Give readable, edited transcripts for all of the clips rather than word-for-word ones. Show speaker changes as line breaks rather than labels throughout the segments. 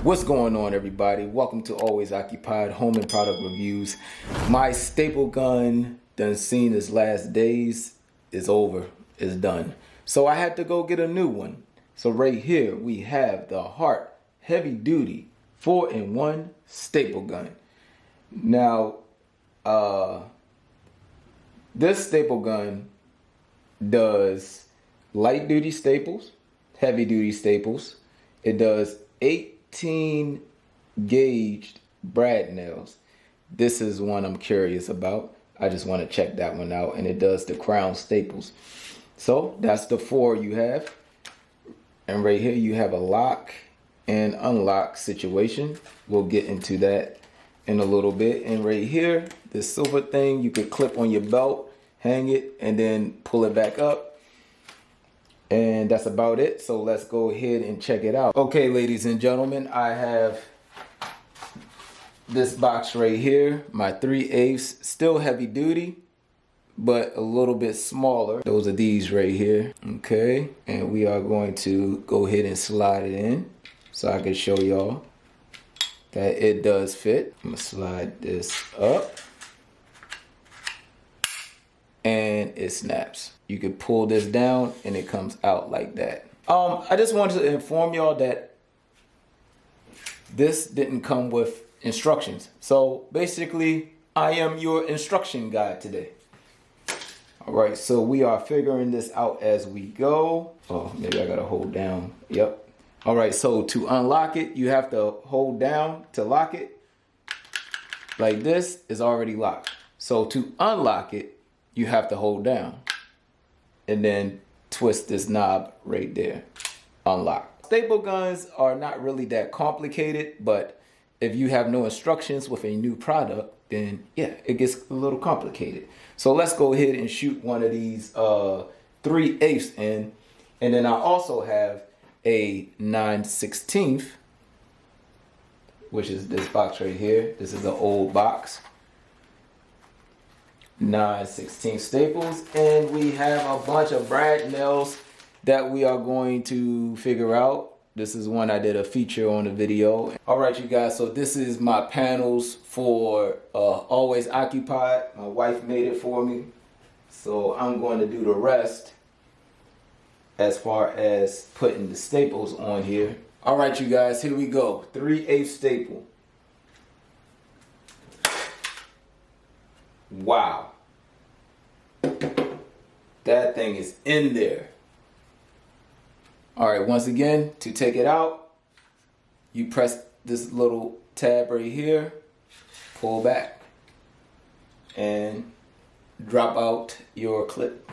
What's going on, everybody? Welcome to Always Occupied Home and Product Reviews. My staple gun done seen its last days. Is over. It's done. So I had to go get a new one. So right here we have the HART Heavy Duty 4-in-1 staple gun. Now, this staple gun does light duty staples, heavy duty staples. It does 18 gauged brad nails. This is one I'm curious about. I just want to check that one out. And it does the crown staples. So that's the 4 you have. And right here you have a lock and unlock situation. We'll get into that in a little bit. And right here, this silver thing you could clip on your belt, hang it, and then pull it back up. And that's about it. So let's go ahead and check it out. Okay, ladies and gentlemen, I have this box right here, my 3/8, still heavy duty, but a little bit smaller. Those are these right here. Okay, and we are going to go ahead and slide it in so I can show y'all that it does fit. I'm gonna slide this up and it snaps. You can pull this down and it comes out like that. I just wanted to inform y'all that this didn't come with instructions. So basically, I am your instruction guide today. All right, so we are figuring this out as we go. Oh, maybe I gotta hold down. Yep. All right, so to unlock it, you have to hold down to lock it. Like this is already locked. So to unlock it, you have to hold down and then twist this knob right there. Unlock. Staple guns are not really that complicated, but if you have no instructions with a new product, then yeah, it gets a little complicated. So let's go ahead and shoot one of these 3/8 in. And then I also have a 9/16, which is this box right here. This is an old box. 9/16 staples, and we have a bunch of brad nails that we are going to figure out. This is one I did a feature on the video. All right, you guys, so this is my panels for Always Occupied. My wife made it for me, so I'm going to do the rest as far as putting the staples on here. All right, you guys, here we go. 3/8 staple. Wow. That thing is in there. All right, once again, to take it out, you press this little tab right here, pull back, and drop out your clip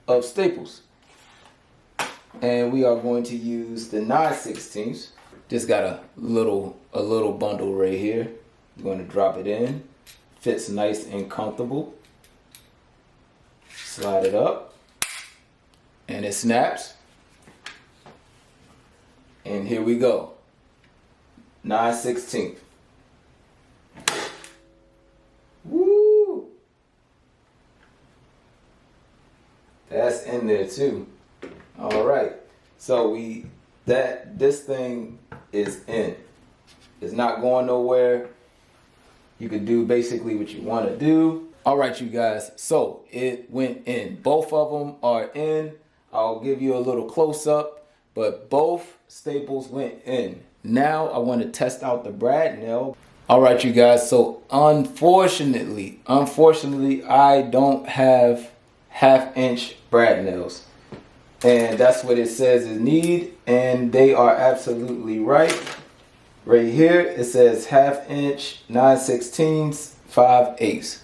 of staples. And we are going to use the 9/16. Just got a little bundle right here. I'm going to drop it in. Fits nice and comfortable. Slide it up. And it snaps. And here we go. 9/16. Woo! That's in there too. All right. So this thing is in. It's not going nowhere. You can do basically what you want to do. All right, you guys. So it went in. Both of them are in. I'll give you a little close up, but both staples went in. Now I want to test out the brad nail. All right, you guys. So unfortunately, I don't have 1/2-inch brad nails. And that's what it says it need. And they are absolutely right. Right here, it says 1/2-inch, 9/16, 5/8.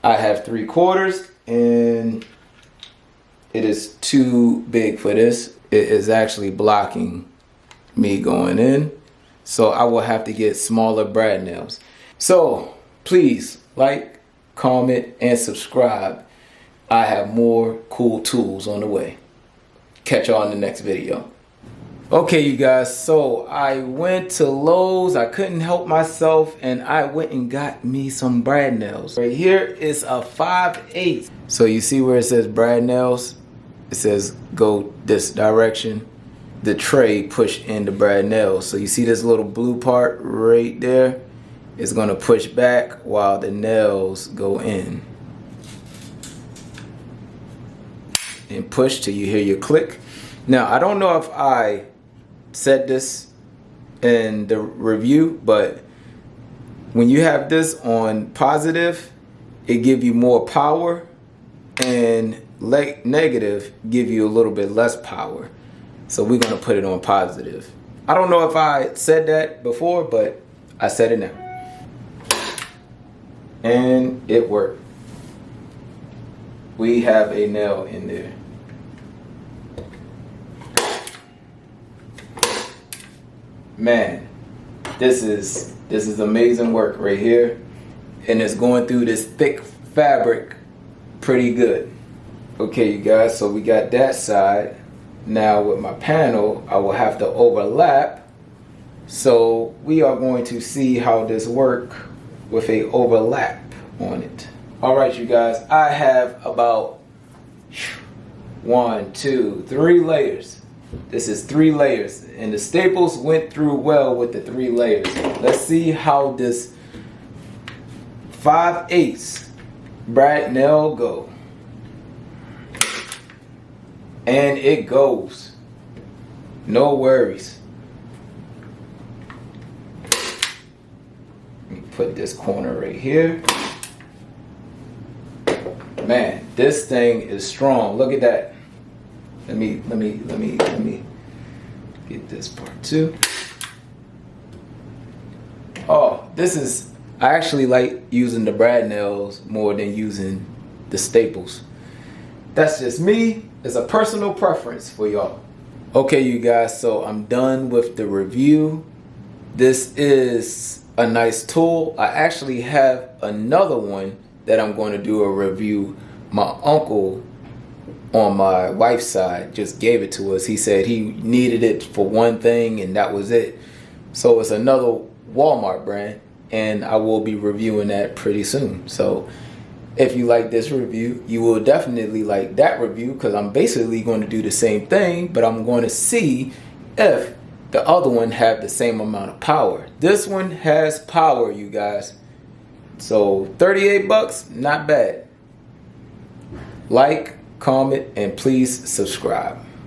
I have 3/4, and it is too big for this. It is actually blocking me going in. So I will have to get smaller brad nails. So please like, comment, and subscribe. I have more cool tools on the way. Catch y'all in the next video. Okay, you guys, so I went to Lowe's. I couldn't help myself, and I went and got me some brad nails. Right here is a 5/8. So you see where it says brad nails? It says go this direction. the tray push in the brad nails. So you see this little blue part right there? It's gonna push back while the nails go in. And push till you hear your click. Now, I don't know if I said this in the review, but when you have this on positive, it gives you more power, and negative give you a little bit less power. So we're gonna put it on positive. I don't know if I said that before, but I said it now. And it worked. We have a nail in there. Man, this is amazing work right here, and it's going through this thick fabric pretty good. Okay, you guys, so we got that side. Now with my panel, I will have to overlap. So we are going to see how this works with a overlap on it. All right, you guys, I have about 1, 2, 3 layers. This is 3 layers, and the staples went through well with the 3 layers. Let's see how this 5/8 brad nail go. And it goes. No worries. Let me put this corner right here. Man, this thing is strong. Look at that. Let me get this part too. Oh, I actually like using the brad nails more than using the staples. That's just me. It's a personal preference for y'all. Okay, you guys, so I'm done with the review. This is a nice tool. I actually have another one that I'm going to do a review. My uncle on my wife's side just gave it to us. He said he needed it for one thing and that was it. So it's another Walmart brand, and I will be reviewing that pretty soon. So if you like this review, you will definitely like that review, because I'm basically going to do the same thing, but I'm going to see if the other one have the same amount of power. This one has power, you guys. So 38 bucks, not bad. Like, comment, and please subscribe.